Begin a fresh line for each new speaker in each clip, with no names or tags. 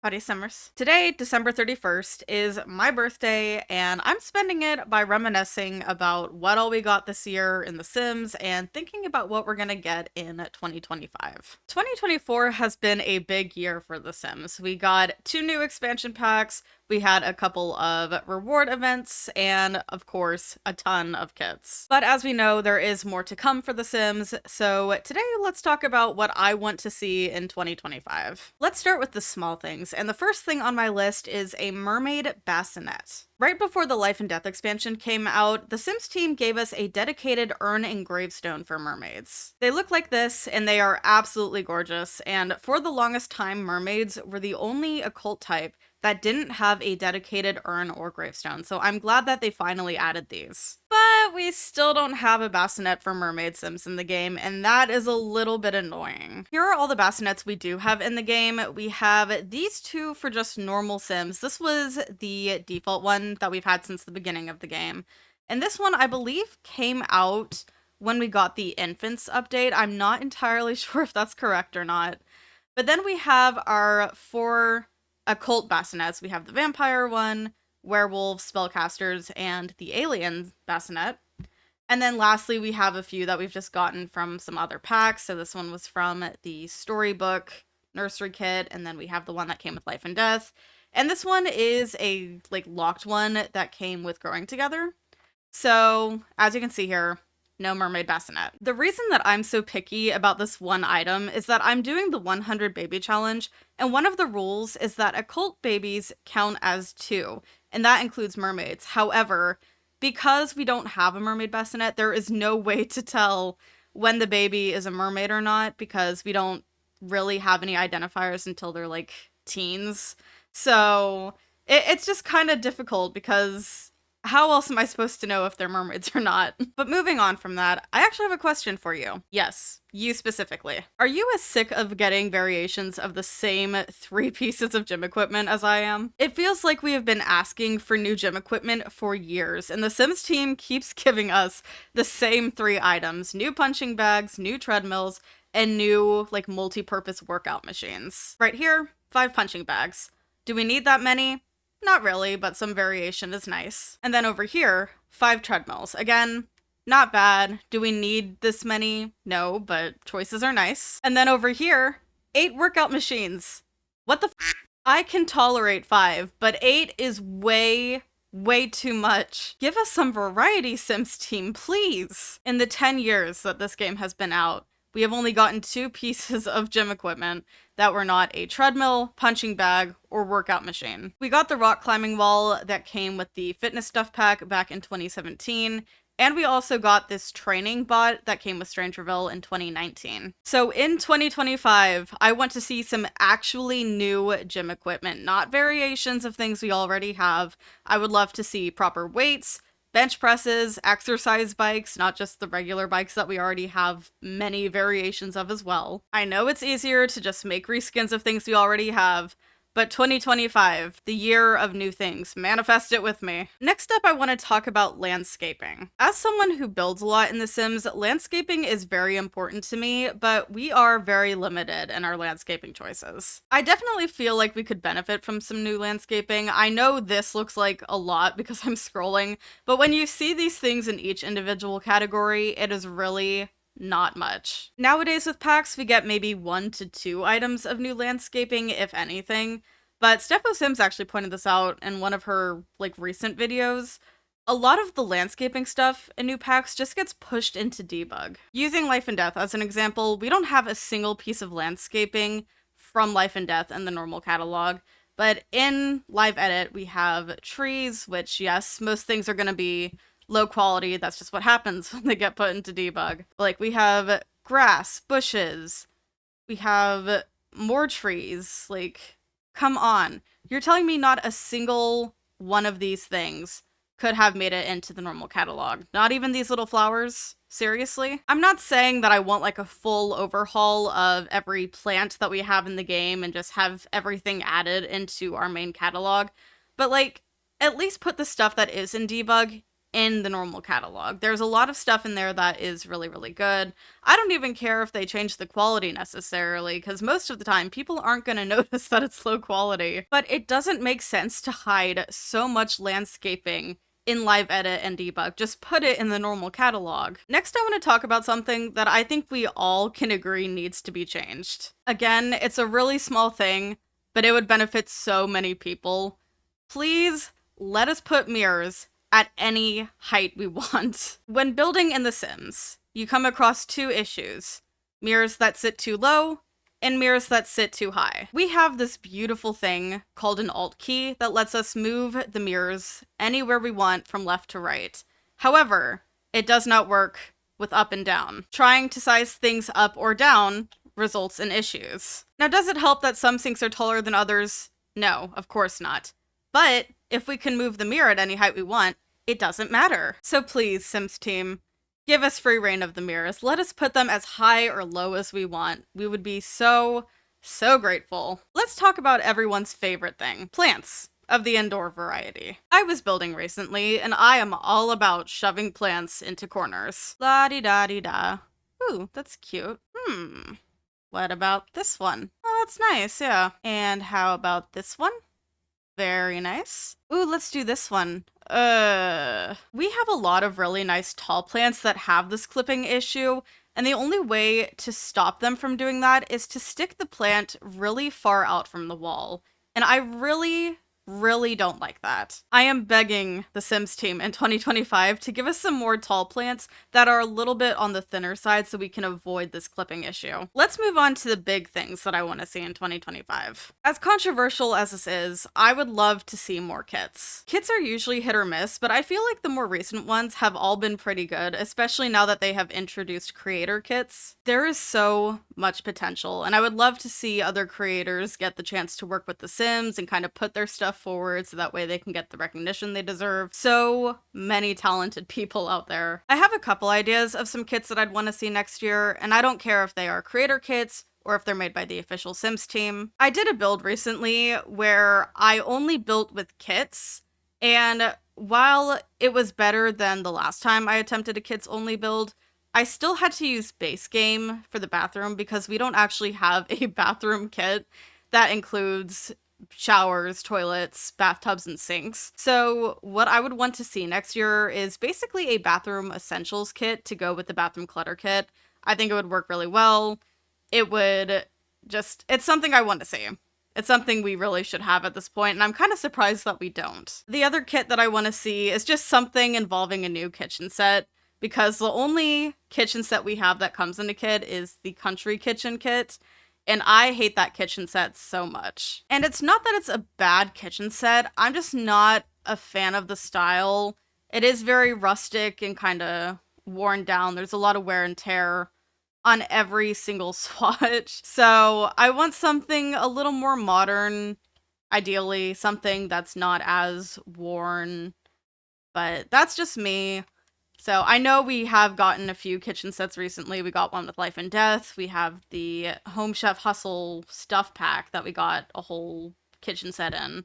Howdy Simmers. Today, December 31st, is my birthday, and I'm spending it by reminiscing about what all we got this year in The Sims and thinking about what we're gonna get in 2025. 2024 has been a big year for The Sims. We got 2 new expansion packs, we had a couple of reward events, and of course, a ton of kits. But as we know, there is more to come for The Sims, so today let's talk about what I want to see in 2025. Let's start with the small things, and the first thing on my list is a Mermaid Basset. Right before the Life and Death expansion came out, the Sims team gave us a dedicated urn and gravestone for mermaids. They look like this, and they are absolutely gorgeous, and for the longest time, mermaids were the only occult type that didn't have a dedicated urn or gravestone, so I'm glad that they finally added these. But we still don't have a bassinet for mermaid sims in the game, and that is a little bit annoying. Here are all the bassinets we do have in the game. We have these two for just normal sims. This was the default one that we've had since the beginning of the game. And this one, I believe, came out when we got the infants update. I'm not entirely sure if that's correct or not. But then we have our 4 occult bassinets. We have the vampire one, werewolves, spellcasters, and the alien bassinet. And then lastly, we have a few that we've just gotten from some other packs. So this one was from the storybook nursery kit, and then we have the one that came with Life and Death. And this one is a locked one that came with Growing Together. So as you can see here, no mermaid bassinet. The reason that I'm so picky about this one item is that I'm doing the 100 baby challenge, and one of the rules is that occult babies count as 2, and that includes mermaids. However, because we don't have a mermaid bassinet, there is no way to tell when the baby is a mermaid or not, because we don't really have any identifiers until they're teens. So it's just kind of difficult because how else am I supposed to know if they're mermaids or not? But moving on from that, I actually have a question for you. Yes, you specifically. Are you as sick of getting variations of the same 3 pieces of gym equipment as I am? It feels like we have been asking for new gym equipment for years, and the Sims team keeps giving us the same 3 items: new punching bags, new treadmills, and new multi-purpose workout machines. Right here, 5 punching bags. Do we need that many? Not really, but some variation is nice. And then over here, 5 treadmills. Again, not bad. Do we need this many? No, but choices are nice. And then over here, 8 workout machines. What the f? I can tolerate 5, but 8 is way too much. Give us some variety, Sims team, please. In the 10 years that this game has been out, we have only gotten 2 pieces of gym equipment that were not a treadmill, punching bag, or workout machine. We got the rock climbing wall that came with the fitness stuff pack back in 2017, and we also got this training bot that came with Strangerville in 2019. So in 2025, I want to see some actually new gym equipment, not variations of things we already have. I would love to see proper weights, bench presses, exercise bikes, not just the regular bikes that we already have many variations of as well. I know it's easier to just make reskins of things we already have, but 2025, the year of new things. Manifest it with me. Next up, I want to talk about landscaping. As someone who builds a lot in The Sims, landscaping is very important to me, but we are very limited in our landscaping choices. I definitely feel like we could benefit from some new landscaping. I know this looks like a lot because I'm scrolling, but when you see these things in each individual category, it is really not much. Nowadays with packs, we get maybe 1 to 2 items of new landscaping, if anything, but Stepho Sims actually pointed this out in one of her recent videos. A lot of the landscaping stuff in new packs just gets pushed into debug. Using Life and Death as an example, we don't have a single piece of landscaping from Life and Death in the normal catalog, but in Live Edit we have trees, which yes, most things are going to be low quality. That's just what happens when they get put into debug. We have grass, bushes, we have more trees. Come on. You're telling me not a single one of these things could have made it into the normal catalog? Not even these little flowers? Seriously? I'm not saying that I want a full overhaul of every plant that we have in the game and just have everything added into our main catalog, but at least put the stuff that is in debug in the normal catalog. There's a lot of stuff in there that is really, really good. I don't even care if they change the quality necessarily, because most of the time people aren't going to notice that it's low quality. But it doesn't make sense to hide so much landscaping in live edit and debug. Just put it in the normal catalog. Next, I want to talk about something that I think we all can agree needs to be changed. Again, it's a really small thing, but it would benefit so many people. Please let us put mirrors at any height we want. When building in The Sims, you come across two issues: mirrors that sit too low and mirrors that sit too high. We have this beautiful thing called an Alt key that lets us move the mirrors anywhere we want from left to right. However, it does not work with up and down. Trying to size things up or down results in issues. Now, does it help that some sinks are taller than others? No, of course not. But if we can move the mirror at any height we want, it doesn't matter. So please, Sims team, give us free reign of the mirrors. Let us put them as high or low as we want. We would be so, so grateful. Let's talk about everyone's favorite thing: plants of the indoor variety. I was building recently, and I am all about shoving plants into corners. La-di-da-di-da. Ooh, that's cute. What about this one? Oh, that's nice, yeah. And how about this one? Very nice. Ooh, let's do this one. We have a lot of really nice tall plants that have this clipping issue, and the only way to stop them from doing that is to stick the plant really far out from the wall. And I really don't like that. I am begging the Sims team in 2025 to give us some more tall plants that are a little bit on the thinner side so we can avoid this clipping issue. Let's move on to the big things that I want to see in 2025. As controversial as this is, I would love to see more kits. Kits are usually hit or miss, but I feel like the more recent ones have all been pretty good, especially now that they have introduced creator kits. There is so much potential, and I would love to see other creators get the chance to work with The Sims and kind of put their stuff forward so that way they can get the recognition they deserve. So many talented people out there. I have a couple ideas of some kits that I'd want to see next year, and I don't care if they are creator kits or if they're made by the official Sims team. I did a build recently where I only built with kits, and while it was better than the last time I attempted a kits only build, I still had to use base game for the bathroom because we don't actually have a bathroom kit that includes showers, toilets, bathtubs, and sinks. So what I would want to see next year is basically a bathroom essentials kit to go with the bathroom clutter kit. I think it would work really well. It's something I want to see. It's something we really should have at this point, and I'm kind of surprised that we don't. The other kit that I want to see is just something involving a new kitchen set, because the only kitchen set we have that comes in a kit is the country kitchen kit, and I hate that kitchen set so much. And it's not that it's a bad kitchen set, I'm just not a fan of the style. It is very rustic and kind of worn down. There's a lot of wear and tear on every single swatch. So I want something a little more modern, ideally something that's not as worn, but that's just me. So I know we have gotten a few kitchen sets recently. We got one with Life and Death. We have the Home Chef Hustle stuff pack that we got a whole kitchen set in.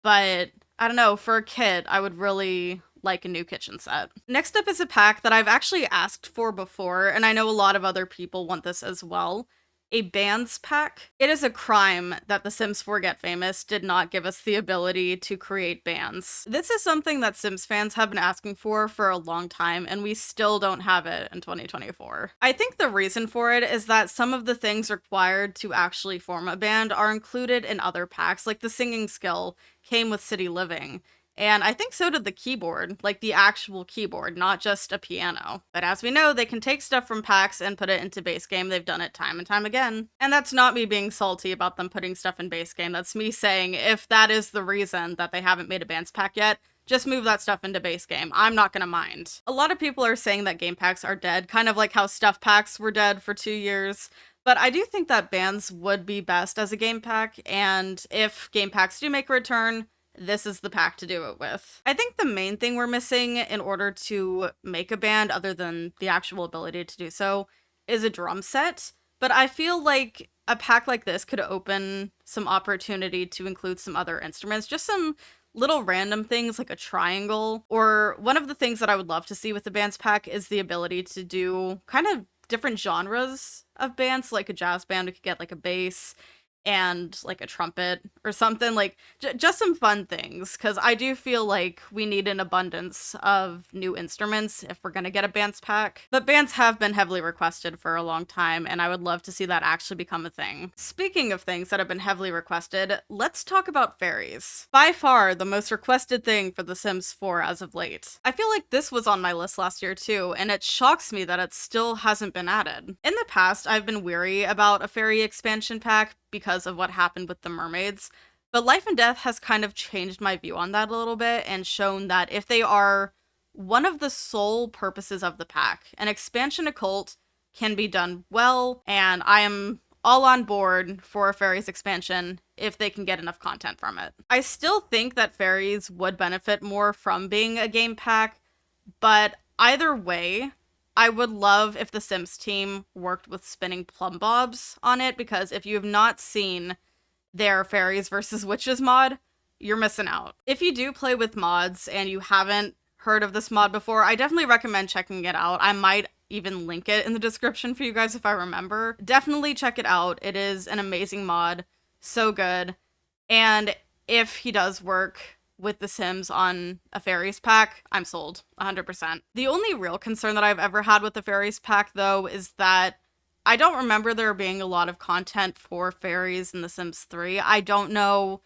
But I don't know, for a kit, I would really like a new kitchen set. Next up is a pack that I've actually asked for before, and I know a lot of other people want this as well. A bands pack. It is a crime that The Sims 4 Get Famous did not give us the ability to create bands. This is something that Sims fans have been asking for a long time, and we still don't have it in 2024. I think the reason for it is that some of the things required to actually form a band are included in other packs, like the singing skill came with City Living. And I think so did the keyboard, like the actual keyboard, not just a piano. But as we know, they can take stuff from packs and put it into base game. They've done it time and time again. And that's not me being salty about them putting stuff in base game. That's me saying, if that is the reason that they haven't made a bands pack yet, just move that stuff into base game. I'm not gonna mind. A lot of people are saying that game packs are dead, kind of like how stuff packs were dead for 2 years. But I do think that bands would be best as a game pack, and if game packs do make a return, this is the pack to do it with. I think the main thing we're missing in order to make a band, other than the actual ability to do so, is a drum set. But I feel like a pack like this could open some opportunity to include some other instruments, just some little random things like a triangle. Or one of the things that I would love to see with the bands pack is the ability to do kind of different genres of bands. Like a jazz band, we could get like a bass and like a trumpet or something, like just some fun things, because I do feel like we need an abundance of new instruments if we're gonna get a bands pack. But bands have been heavily requested for a long time, and I would love to see that actually become a thing. Speaking of things that have been heavily requested, let's talk about fairies. By far the most requested thing for The Sims 4 as of late. I feel like this was on my list last year too, and it shocks me that it still hasn't been added. In the past, I've been weary about a fairy expansion pack because of what happened with the mermaids, but Life and Death has kind of changed my view on that a little bit and shown that if they are one of the sole purposes of the pack, an expansion occult can be done well, and I am all on board for a Fairies expansion if they can get enough content from it. I still think that Fairies would benefit more from being a game pack, but either way, I would love if the Sims team worked with Spinning Plum Bobs on it, because if you have not seen their Fairies versus Witches mod, you're missing out. If you do play with mods and you haven't heard of this mod before, I definitely recommend checking it out. I might even link it in the description for you guys if I remember. Definitely check it out. It is an amazing mod. So good. And if he does work with The Sims on a Fairies pack, I'm sold 100%. The only real concern that I've ever had with the Fairies pack, though, is that I don't remember there being a lot of content for Fairies in The Sims 3. I don't know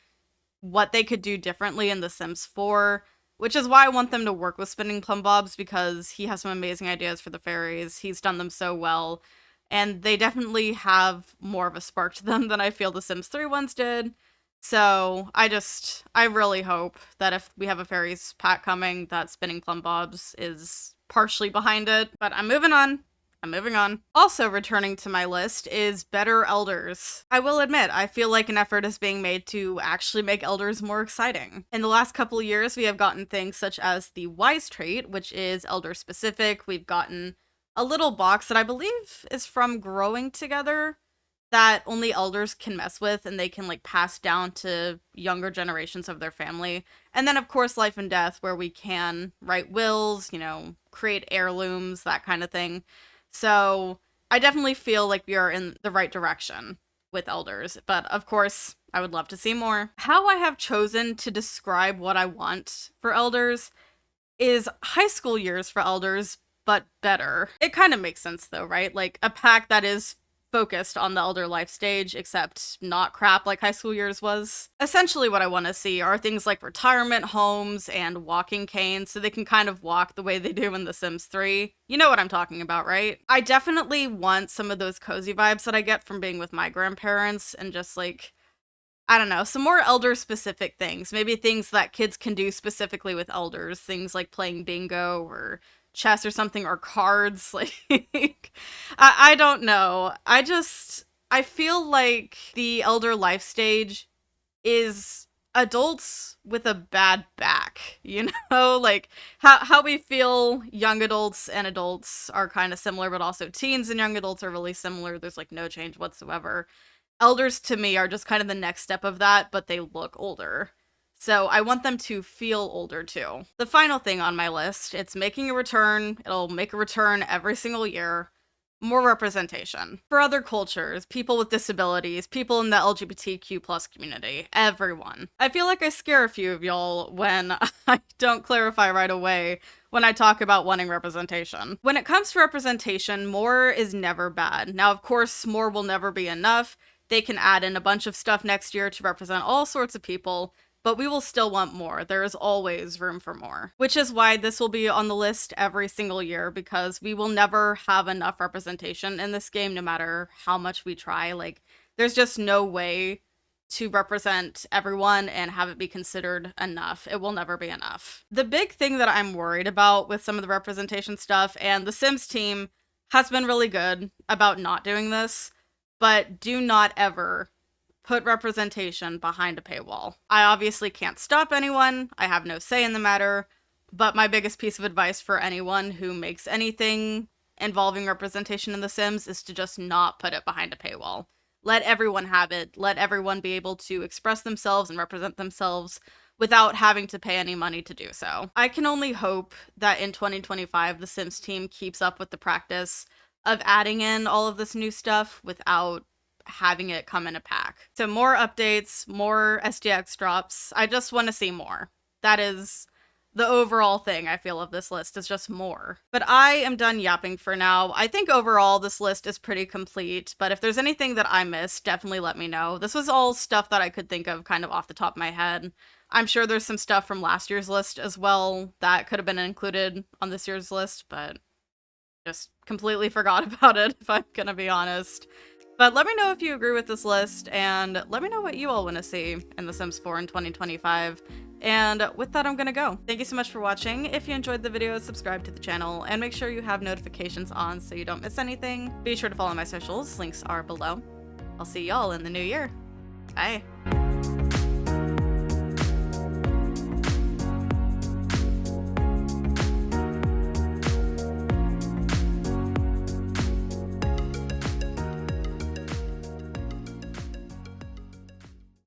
what they could do differently in The Sims 4, which is why I want them to work with Spinning Plum Bobs, because he has some amazing ideas for the Fairies. He's done them so well, and they definitely have more of a spark to them than I feel the Sims 3 ones did. So I really hope that if we have a Fairies pack coming, that Spinning Plum Bobs is partially behind it. But I'm moving on. Also returning to my list is better elders. I will admit, I feel like an effort is being made to actually make elders more exciting. In the last couple of years, we have gotten things such as the Wise trait, which is elder specific. We've gotten a little box that I believe is from Growing Together, that only elders can mess with, and they can like pass down to younger generations of their family. And then of course Life and Death, where we can write wills, create heirlooms, that kind of thing. So I definitely feel like we are in the right direction with elders, but of course I would love to see more. How I have chosen to describe what I want for elders is high school years for elders, but better. It kind of makes sense though, right? Like a pack that is focused on the elder life stage, except not crap like high school years was. Essentially what I want to see are things like retirement homes and walking canes, so they can kind of walk the way they do in The Sims 3. You know what I'm talking about, right? I definitely want some of those cozy vibes that I get from being with my grandparents, and just like, I don't know, some more elder specific things. Maybe things that kids can do specifically with elders, things like playing bingo or chess or something, or cards. Like I don't know. I feel like the elder life stage is adults with a bad back, like how we feel young adults and adults are kind of similar, but also teens and young adults are really similar. There's like no change whatsoever. Elders to me are just kind of the next step of that, but they look older. So I want them to feel older too. The final thing on my list, it's making a return. It'll make a return every single year. More representation. For other cultures, people with disabilities, people in the LGBTQ plus community, everyone. I feel like I scare a few of y'all when I don't clarify right away when I talk about wanting representation. When it comes to representation, more is never bad. Now, of course, more will never be enough. They can add in a bunch of stuff next year to represent all sorts of people, but we will still want more. There is always room for more. Which is why this will be on the list every single year, because we will never have enough representation in this game, no matter how much we try. Like, there's just no way to represent everyone and have it be considered enough. It will never be enough. The big thing that I'm worried about with some of the representation stuff, and the Sims team has been really good about not doing this, but do not ever put representation behind a paywall. I obviously can't stop anyone. I have no say in the matter, but my biggest piece of advice for anyone who makes anything involving representation in The Sims is to just not put it behind a paywall. let everyone have it. Let everyone be able to express themselves and represent themselves without having to pay any money to do so. I can only hope that in 2025, the Sims team keeps up with the practice of adding in all of this new stuff without having it come in a pack. So more updates, more SDX drops. I just want to see more. That is the overall thing I feel of this list, is just more. But I am done yapping for now. I think overall this list is pretty complete, but if there's anything that I missed, definitely let me know. This was all stuff that I could think of kind of off the top of my head. I'm sure there's some stuff from last year's list as well that could have been included on this year's list, but just completely forgot about it, if I'm gonna be honest. But let me know if you agree with this list, and let me know what you all want to see in The Sims 4 in 2025. And with that, I'm gonna go. Thank you so much for watching. If you enjoyed the video, subscribe to the channel, and make sure you have notifications on so you don't miss anything. Be sure to follow my socials, links are below. I'll see y'all in the new year. Bye.